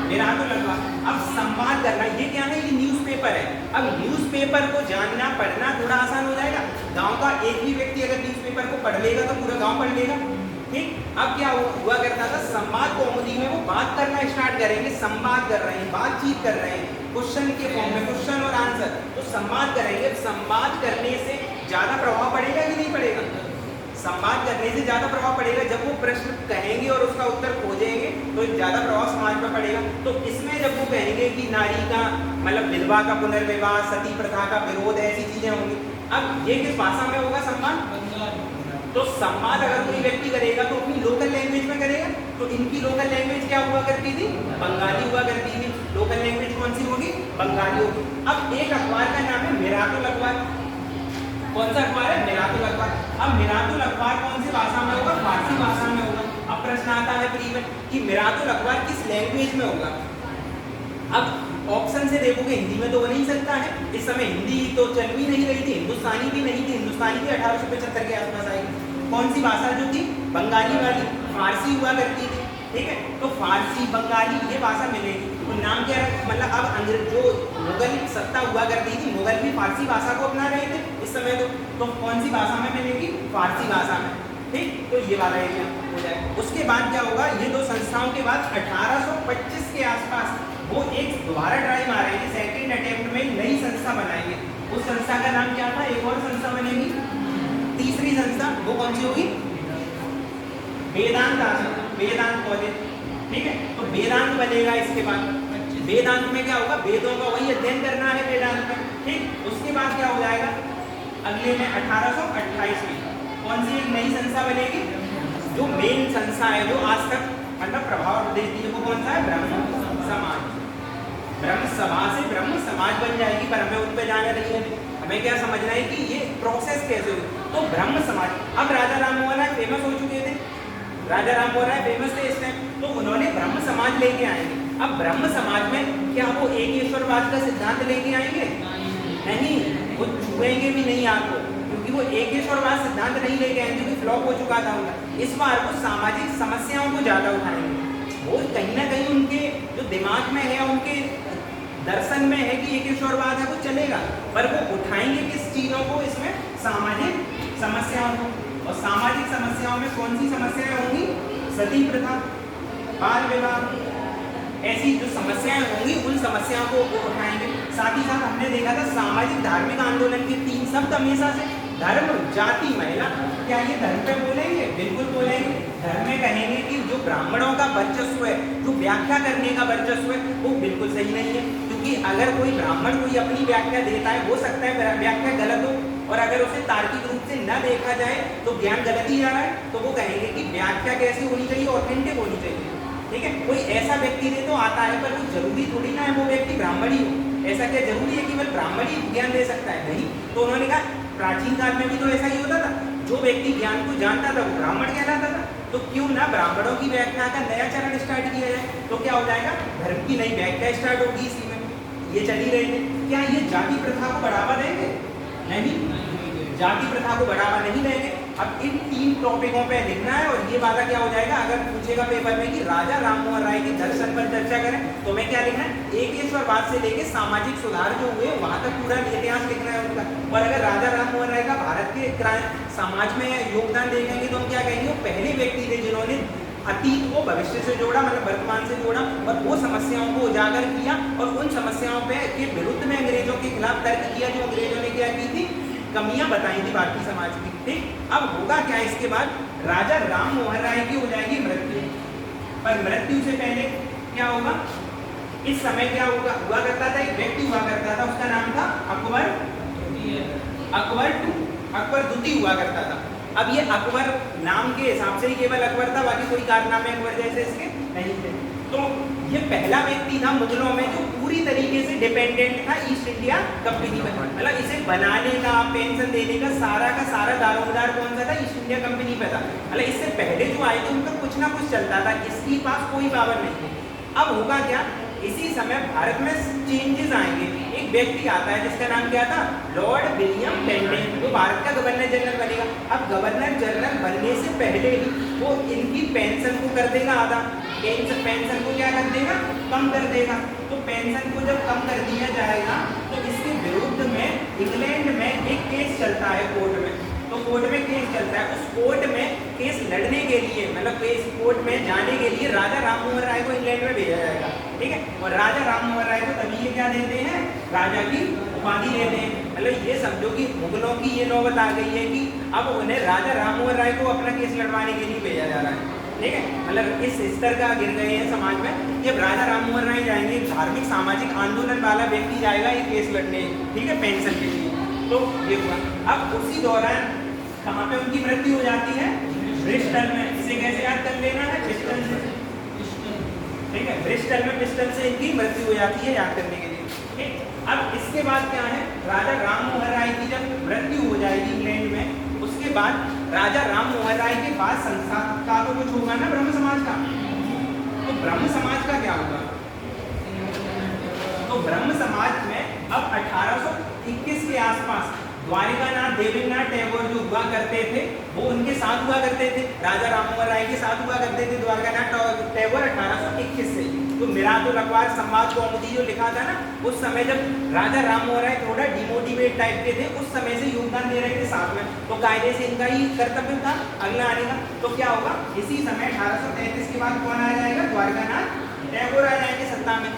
मिरातुल अखबार। अब संवाद करना, ये क्या है, ये न्यूज़पेपर है। अब न्यूज़पेपर को जानना पढ़ना थोड़ा आसान हो जाएगा, गांव का एक ही व्यक्ति अगर न्यूज़पेपर को पढ़ लेगा तो पूरा गांव पढ़ लेगा, ठीक। अब क्या हुआ करता था, संवाद कौमुदी में वो बात करना स्टार्ट करेंगे, संवाद कर रहे हैं, बातचीत कर रहे हैं, क्वेश्चन के फॉर्म में, क्वेश्चन और आंसर, तो संवाद करेंगे। संवाद करने से ज्यादा प्रभाव पड़ेगा कि नहीं पड़ेगा, संवाद करने से ज्यादा प्रभाव पड़ेगा। जब वो प्रश्न कहेंगे और उसका उत्तर खोजेंगे तो ज्यादा प्रभाव समाज पर पड़ेगा। तो इसमें जब वो कहेंगे कि नारी का मतलब विधवा का पुनर्विवाह, सती प्रथा का विरोध, ऐसी चीजें होंगी। अब ये किस भाषा में होगा संवाद, तो संवाद अगर कोई व्यक्ति करेगा तो अपनी लोकल लैंग्वेज में करेगा। तो इनकी लोकल लैंग्वेज क्या हुआ करती थी, बंगाली हुआ करती थी। लोकल लैंग्वेज कौन सी होगी, बंगाली होगी। अब एक अखबार का नाम है मिरातुल अखबार, कौन सा अखबार है, मिरातुल अखबार। अब मिरातुल अखबार कौन सी भाषा में होगा, फारसी भाषा में होगा। अब प्रश्न आता है प्री में कि मिरातुल अखबार किस लैंग्वेज में होगा। अब ऑप्शन से देखोगे हिंदी में तो हो नहीं सकता है, इस समय हिंदी तो चल भी नहीं रही थी, हिंदुस्तानी भी नहीं थी, हिंदुस्तानी भी 1875 के आसपास आएगी। कौन सी भाषा जो थी, बंगाली वाली, फारसी हुआ करती थी, ठीक है। तो फारसी बंगाली ये भाषा मिलेगी। तो नाम क्या है, मतलब अब अंग्रेज जो मुगल सत्ता हुआ करती थी, मुगल भी फारसी भाषा को अपना रहे थे इस समय। तो कौन सी भाषा में मिलेगी, फारसी भाषा में, ठीक। तो ये वाला एरिया हो जाएगा। उसके बाद क्या होगा, ये दो संस्थाओं के बाद 1825 के आसपास वो एक दोबारा ट्राई मारेंगे, सेकेंड अटेम्प्ट में नई संस्था बनाएंगे। उस संस्था का नाम क्या था, एक और संस्था बनेगी, तीसरी संस्था, वो कौन सी होगी, वेदांत आश्रम, वेदांत कॉलेज, ठीक है। तो वेदांत बनेगा। इसके बाद वेदांत में क्या होगा, वेदों का वही अध्ययन करना है वेदांत में, ठीक। उसके बाद क्या हो जाएगा, अगले में 1828 में कौन सी एक नई संस्था बनेगी, जो मेन संस्था है, जो आज तक मतलब प्रभाव देती है, वो कौन सा है, ब्रह्म समाज। ब्रह्म सभा से ब्रह्म समाज बन जाएगी, पर हमें उन पे जाना नहीं है, हमें क्या समझना है कि ये प्रोसेस कैसे हुई। तो ब्रह्म समाज, अब राजा राम मोहन राय फेमस हो चुके थे, राजा राम मोहन राय फेमस थे इस टाइम, तो उन्होंने ब्रह्म समाज लेके आएंगे। अब ब्रह्म समाज में क्या वो एकेश्वरवाद का सिद्धांत लेके आएंगे, नहीं, वो छुएंगे भी नहीं आपको, क्योंकि वो एकेश्वरवाद सिद्धांत नहीं लेके आएंगे, क्योंकि फ्लॉप हो चुका था उनका। इस बार वो सामाजिक समस्याओं को ज्यादा उठाएंगे। वो कहीं ना कहीं उनके जो दिमाग में है, उनके दर्शन में है कि एकेश्वरवाद है, वो चलेगा, पर वो उठाएंगे किस चीजों को, इसमें सामाजिक समस्याओं को। और सामाजिक समस्याओं में कौन सी समस्याएं होंगी, सती प्रथा, बाल विवाह, ऐसी जो समस्याएं होंगी उन समस्याओं को उठाएंगे। साथ ही साथ हमने देखा था सामाजिक धार्मिक आंदोलन के 3 शब्द हमेशा से, धर्म, जाति, महिला। क्या ये धर्म पे बोलेंगे, बिल्कुल बोलेंगे। धर्म में कहेंगे कि जो ब्राह्मणों का वर्चस्व है, जो व्याख्या करने का वर्चस्व है, वो बिल्कुल सही नहीं है, क्योंकि अगर कोई ब्राह्मण कोई अपनी व्याख्या देता है, हो सकता है व्याख्या गलत हो, और अगर उसे तार्किक रूप से न देखा जाए तो ज्ञान गलत ही जा रहा है। तो वो कहेंगे कि व्याख्या कैसी होनी चाहिए, ऑथेंटिक होनी चाहिए, ठीक है। कोई ऐसा व्यक्ति दे तो आता है, पर वो जरूरी थोड़ी ना है वो व्यक्ति ब्राह्मण ही हो। ऐसा क्या जरूरी है कि केवल ब्राह्मण ही ज्ञान दे सकता है, नहीं। तो उन्होंने कहा प्राचीन काल में भी तो ऐसा ही होता था, जो व्यक्ति ज्ञान को जानता था वो ब्राह्मण कहलाता था, तो क्यों ना ब्राह्मणों की व्याख्या का नया चरण स्टार्ट किया जाए। तो क्या हो जाएगा, धर्म की नई व्याख्या स्टार्ट होगी इसी में। ये चली रही है, क्या ये जाति प्रथा को बढ़ावा देंगे? नहीं, जाति प्रथा को बढ़ावा नहीं देंगे। अब इन 3 टॉपिकों पे लिखना है और ये वाला क्या हो जाएगा, अगर पूछेगा पेपर में कि राजा राममोहन राय के दर्शन पर चर्चा करें तो मैं क्या लिखना है, एकेश्वरवाद से लेके सामाजिक सुधार जो हुए वहां तक पूरा इतिहास लिखना है उनका। और अगर राजा राममोहन राय का भारत के समाज में योगदान देखेंगे तो हम क्या कहेंगे, वो पहले व्यक्ति थे जिन्होंने अतीत को भविष्य से जोड़ा, मतलब वर्तमान से जोड़ा और वो समस्याओं को उजागर किया और उन समस्याओं पे के विरुद्ध में अंग्रेजों के खिलाफ तर्क किया जो अंग्रेजों ने क्या की थी, कमियां बताई थी भारतीय समाज की। ठीक, अब होगा क्या, इसके बाद राजा राममोहन राय की हो जाएगी मृत्यु। पर मृत्यु से पहले क्या होगा, इस समय क्या हुआ करता था, एक व्यक्ति हुआ करता था, उसका नाम था अकबर द्वितीय हुआ करता था। अब ये अकबर नाम के हिसाब से ही केवल अकबर था, बाकी कोई कारनामे अकबर जैसे इसके नहीं थे। तो ये पहला व्यक्ति था मुगलों में जो पूरी तरीके से डिपेंडेंट था ईस्ट इंडिया कंपनी पर, मतलब इसे बनाने का, पेंशन देने का सारा दारोमदार कौन सा था, ईस्ट इंडिया कंपनी पे था। मतलब इससे पहले जो आए थे उनका कुछ ना कुछ चलता था, इसके पास कोई पावर नहीं थी। अब होगा क्या, इसी समय भारत में चेंजेस आएंगे। एक व्यक्ति आता है जिसका नाम क्या था, लॉर्ड विलियम बेंटिंग, वो भारत का गवर्नर जनरल बनेगा। अब गवर्नर जनरल बनने से पहले ही वो इनकी पेंशन को कर देगा आधा, पेंशन को क्या कर देगा, कम कर देगा। तो पेंशन को जब कम कर दिया जाएगा तो इसके विरुद्ध में इंग्लैंड में एक केस चलता है कोर्ट में। तो कोर्ट में केस चलता है, उस कोर्ट में केस लड़ने के लिए, मतलब केस कोर्ट में जाने के लिए राजा राममोहन राय को इंग्लैंड में भेजा जाएगा। ठीक है, और राजा राममोहन राय को तभी ये क्या देते हैं, राजा की उपाधि देते हैं। मतलब ये समझो कि मुगलों की ये नौबत आ गई है कि अब उन्हें राजा राममोहन राय को अपना केस लड़वाने के लिए भेजा जा रहा है। ठीक है, मतलब इस स्तर का गिर गए हैं समाज में। जब राजा राममोहन राय जाएंगे, धार्मिक सामाजिक आंदोलन वाला व्यक्ति जाएगा ये केस लड़ने, ठीक है, पेंशन के लिए। तो ये हुआ। अब उसी दौरान कहाँ पे उनकी मृत्यु हो जाती है, ब्रिस्टल में। इसे कैसे याद कर लेना है, ब्रिस्टल से। ठीक है, ब्रिस्टल में, ब्रिस्टल से इनकी मृत्यु हो जाती है याद करने के लिए। ठीक, अब इसके बाद क्या है, राजा राममोहन राय की जब मृत्यु हो जाएगी इंग्लैंड में, उसके बाद राजा राममोहन राय के बाद संस्था का तो कुछ होगा ना, ब्रह्म समाज का। तो ब्रह्म समाज का क्या होगा, तो ब्रह्म समाज में अब 1821 के आसपास द्वारिकानाथ देवेंद्रनाथ टैगोर जो हुआ करते थे वो उनके साथ हुआ करते थे, राजा राममोहन राय के साथ हुआ करते थे द्वारिकानाथ टैगोर 1821 से। तो मिरादुल अखबार संवाद कौमुदी जो लिखा था ना, उस समय जब राजा राममोहन राय थोड़ा डिमोटिवेट टाइप के थे, उस समय से योगदान दे रहे थे साथ में, तो कायदे से इनका ही कर्तव्य था अगला आने का। तो क्या होगा, इसी समय 1833 के बाद कौन आ जाएगा, द्वारिकानाथ टैगोर आ जाएंगे सत्ता में।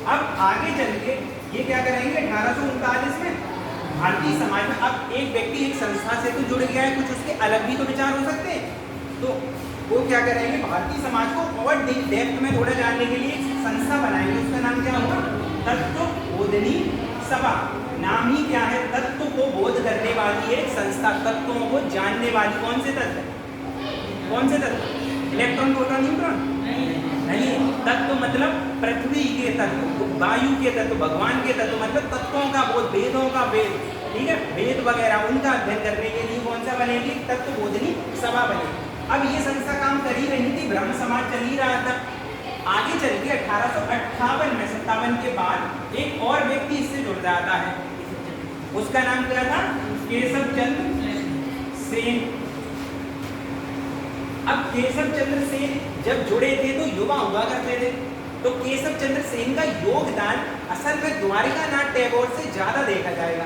अब आगे चल के ये क्या करेंगे, 1839 में भारतीय समाज में अब एक व्यक्ति एक संस्था से तो जुड़ गया है, कुछ उसके अलग भी तो विचार हो सकते हैं। तो वो क्या करेंगे, भारतीय समाज को और डेप्थ में थोड़ा जानने के लिए एक संस्था बनाएंगे, उसका नाम क्या होगा, तत्वबोधिनी सभा। नाम ही क्या है, तत्व को बोध करने वाली एक संस्था, तत्वों को जानने वाली। कौन से तत्व, कौन से तत्व, इलेक्ट्रॉन, प्रोटॉन, न्यूट्रॉन नहीं, तत्व मतलब पृथ्वी के तत्व, वायु के तत्व, भगवान के तत्व, मतलब तत्वों का बोध, वेदों का वेद, ठीक है, वेद वगैरह उनका अध्ययन करने के लिए कौन सा बनेगी, तत्वबोधिनी सभा बनेगी। अब ये संस्था काम कर ही रही थी, ब्रह्म समाज चल ही रहा था। आगे चल के 1858 में, 57 के बाद एक और व्यक्ति इससे जुड़ जाता है, उसका नाम क्या था, केशव चंद्र सेन। अब केशव चंद्र सेन जब जुड़े थे तो युवा हुआ करते थे, तो केशव चंद्र सेन का योगदान असल में द्वारिकानाथ टैगोर से ज्यादा देखा जाएगा।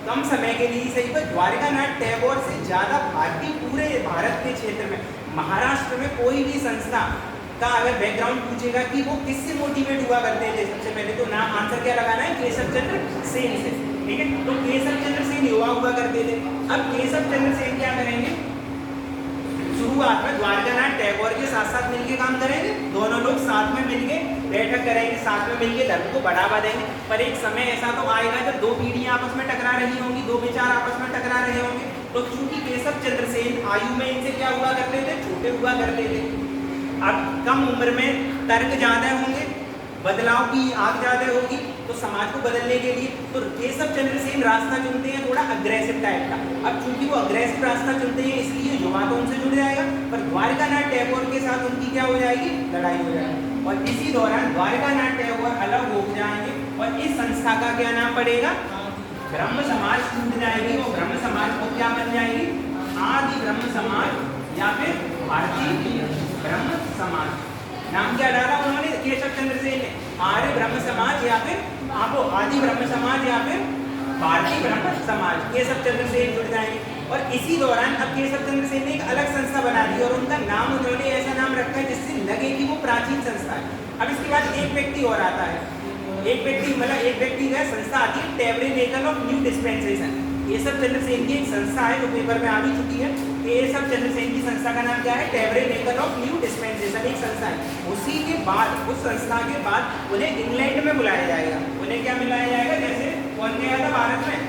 कम समय के लिए सही, पर द्वारिकानाथ टैगोर से ज्यादा भारतीय पूरे भारत के क्षेत्र में, महाराष्ट्र में कोई भी संस्था का अगर बैकग्राउंड पूछेगा कि वो किससे मोटिवेट हुआ करते थे, सबसे पहले तो नाम आंसर क्या लगाना है, केशव चंद्र सेन से। ठीक है, तो केशव चंद्र सेन युवा हुआ करते थे। अब केशव चंद्र सेन क्या करेंगे, शुरुआत में द्वारिकानाथ टैगोर के साथ साथ मिलके काम करेंगे, दोनों लोग साथ में मिलके बैठक करेंगे, साथ में मिलके धर्म को बढ़ावा देंगे। पर एक समय ऐसा तो आएगा जब दो पीढ़ियां आपस में टकरा रही होंगी, दो विचार आपस में टकरा रहे होंगे। तो चूंकि केशव चंद्र सेन आयु में इनसे क्या हुआ करते थे, छोटे हुआ करते थे। अब कम उम्र में तर्क ज्यादा होंगे, बदलाव की आग ज्यादा होगी, तो समाज को बदलने के लिए तो केशव चंद्र सेन रास्ता चुनते हैं थोड़ा अग्रेसिव टाइप का। अब चूंकि वो अग्रेसिव रास्ता चुनते हैं इसलिए युवा तो उनसे जुड़ जाएगा, पर द्वारकानाथ टैगोर के साथ उनकी क्या हो जाएगी, लड़ाई हो जाएगी। और इसी दौरान द्वारकानाथ टैगोर अलग हो जाएंगे और इस संस्था का क्या नाम पड़ेगा, ब्रह्म समाज टूट जाएगी और ब्रह्म समाज को क्या बन जाएगी, आदि ब्रह्म समाज या फिर भारतीय ब्रह्म समाज। नाम क्या डाला उन्होंने केशव चंद्र सेन ने, आर्य ब्रह्म समाज या फिर आपको आदि ब्रह्म समाज या फिर भारतीय ब्रह्म समाज। केशव चंद्र सेन जुड़ जाएंगे और इसी दौरान अब केशव चंद्र सेन ने एक अलग संस्था बना दी और उनका नाम उन्होंने ऐसा नाम रखा है जिससे लगे कि वो प्राचीन संस्था है। अब इसके बाद एक व्यक्ति और आता है, एक व्यक्ति का संस्था आती है tabernacle of new dispensation. Keshav Chandra Sen की एक संस्था है जो पेपर में आ भी चुकी है। केशव चंद्र सेन की संस्था का नाम क्या है, टैबरनेकल ऑफ न्यू डिस्पेंसेशन एक संस्था है। उसी के बाद उस संस्था के बाद उन्हें इंग्लैंड में बुलाया जाएगा। उन्हें क्या बुलाया जाएगा, जैसे कौन गया था भारत में,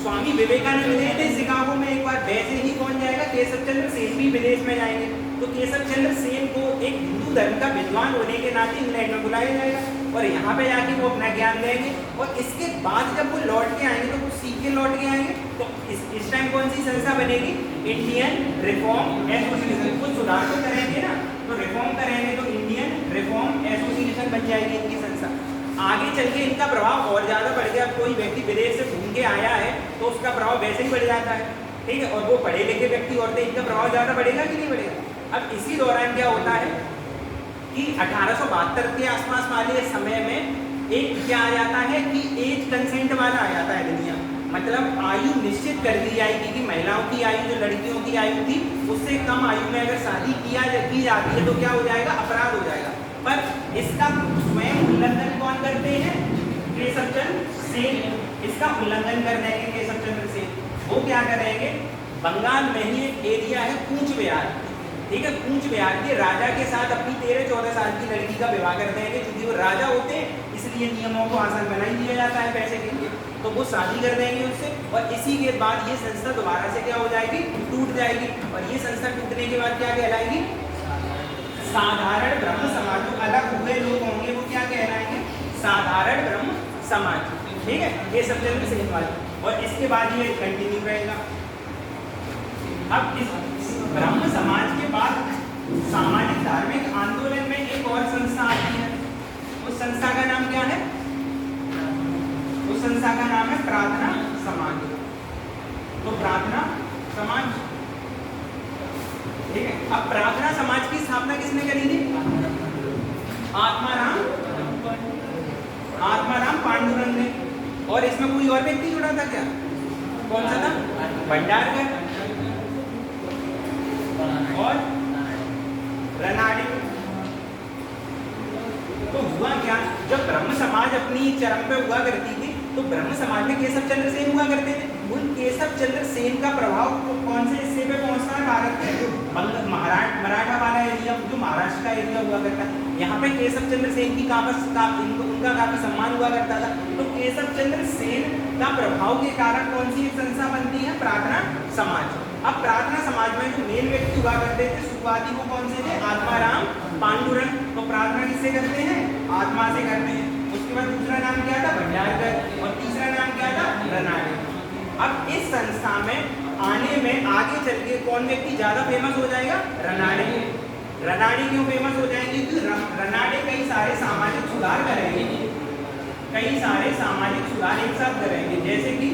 स्वामी विवेकानंद गए थे शिकागो में एक बार, वैसे ही कौन जाएगा, केशव चंद्र सेन भी विदेश में जाएंगे। तो केशव चंद्र सेन को एक हिंदू धर्म का विद्वान होने के नाते इंग्लैंड में बुलाया जाएगा और यहाँ पे जाके वो अपना ज्ञान देंगे और इसके बाद जब वो लौट के आएंगे तो कुछ सीख के लौट के आएंगे। तो इस टाइम कौन सी संस्था बनेगी, इंडियन रिफॉर्म एसोसिएशन। कुछ सुधार तो करेंगे ना, तो रिफॉर्म करेंगे तो इंडियन रिफॉर्म एसोसिएशन बन जाएगी इनकी संस्था। आगे चल के इनका प्रभाव और ज़्यादा बढ़ गया। कोई व्यक्ति विदेश से घूम के आया है तो उसका प्रभाव वैसे ही बढ़ जाता है, ठीक है, और वो पढ़े लिखे व्यक्ति और इनका प्रभाव ज़्यादा बढ़ेगा कि नहीं बढ़ेगा। अब इसी दौरान क्या होता है कि 1872 के आसपास वाले समय में एक क्या आ जाता है कि एज कंसेंट वाला आ जाता है दुनिया, मतलब आयु निश्चित कर दी जाएगी कि महिलाओं की आयु, जो लड़कियों की आयु थी उससे कम आयु में अगर शादी की जाती है तो क्या हो जाएगा, अपराध हो जाएगा। पर इसका स्वयं उल्लंघन कौन करते हैं, केशव चंद्र सेन। इसका उल्लंघन कर देंगे केशव चंद्र सेन। वो क्या करेंगे, बंगाल में ही एक एरिया है कूच बिहार, ठीक है, कूच बिहार के राजा के साथ अपनी 13-14 साल की लड़की का विवाह कर देंगे। क्योंकि वो राजा होते हैं इसलिए नियमों को आसान बना ही दिया जाता है पैसे के लिए, तो वो शादी कर देंगे उससे और इसी के बाद ये संस्था दोबारा से क्या हो जाएगी, टूट जाएगी। और ये संस्था टूटने के बाद क्या कहलाएगी, साधारण ब्रह्म समाज। जो अलग हुए लोग होंगे वो क्या कहलाएंगे, साधारण ब्रह्म समाज, ठीक है, ये सब चंद्र सेन वाले। और इसके बाद ये कंटिन्यू रहेगा। अब इस ब्रह्म समाज के बाद सामाजिक धार्मिक आंदोलन में एक और संस्था आती है। उस संस्था का नाम क्या है, उस संस्था का नाम है प्रार्थना समाज। तो प्रार्थना समाज, ठीक है। अब प्रार्थना समाज की स्थापना किसने करी थी, आत्माराम पांडुरंग ने। और इसमें कोई और व्यक्ति जुड़ा था क्या, कौन सा था, भंडारकर और रनाडे। तो हुआ क्या, जब ब्रह्म समाज अपनी चरम पे हुआ करती थी तो ब्रह्म समाज में केशव चंद्र सेन हुआ करते थे। उन केशव चंद्र सेन का प्रभाव कौन से हिस्से पे पहुंचता है, भारत के मराठा वाला एरिया, जो महाराष्ट्र का एरिया हुआ करता है, यहाँ पे केशव चंद्र सेन की उनका काफी सम्मान हुआ करता था। तो केशव चंद्र सेन का प्रभाव के कारण कौन सी एक संस्था बनती है, प्रार्थना समाज। अब प्रार्थना समाज में जो मेन व्यक्ति हुआ करते थे शुरुआती, वो कौन से थे, आत्माराम पांडुरंग। तो प्रार्थना किससे करते हैं, आत्मा से करते हैं। उसके बाद दूसरा नाम क्या था, भंडारकर, और तीसरा नाम क्या था, रनाडे। अब इस संस्था में आने में आगे चल के कौन व्यक्ति ज्यादा फेमस हो जाएगा, रनाडे। रनाडे क्यों फेमस हो जाएंगे, क्योंकि रनाडे कई सारे सामाजिक सुधार करेंगे, कई सारे सामाजिक सुधार एक साथ करेंगे। जैसे कि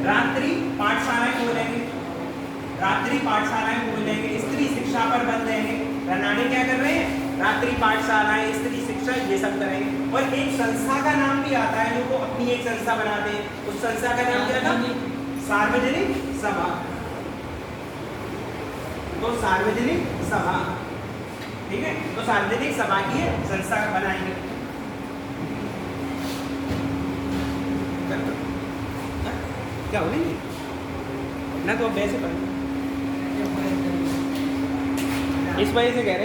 रात्रि पाठशालाएं खोलेंगे, रात्रि पाठशालाएं खोलेंगे, स्त्री शिक्षा पर बल देंगे। रनाडे क्या कर रहे हैं, रात्रि पाठशालाएं, स्त्री शिक्षा, ये सब करेंगे। और एक संस्था का नाम भी आता है जो वो अपनी एक संस्था बनाते हैं। उस संस्था का नाम क्या था, सार्वजनिक सभा। तो सार्वजनिक सभा, ठीक है, तो सार्वजनिक सभा की संस्था बनाएंगे। क्या हो रही ना, तो अब वैसे इस वजह से कह रहे हैं।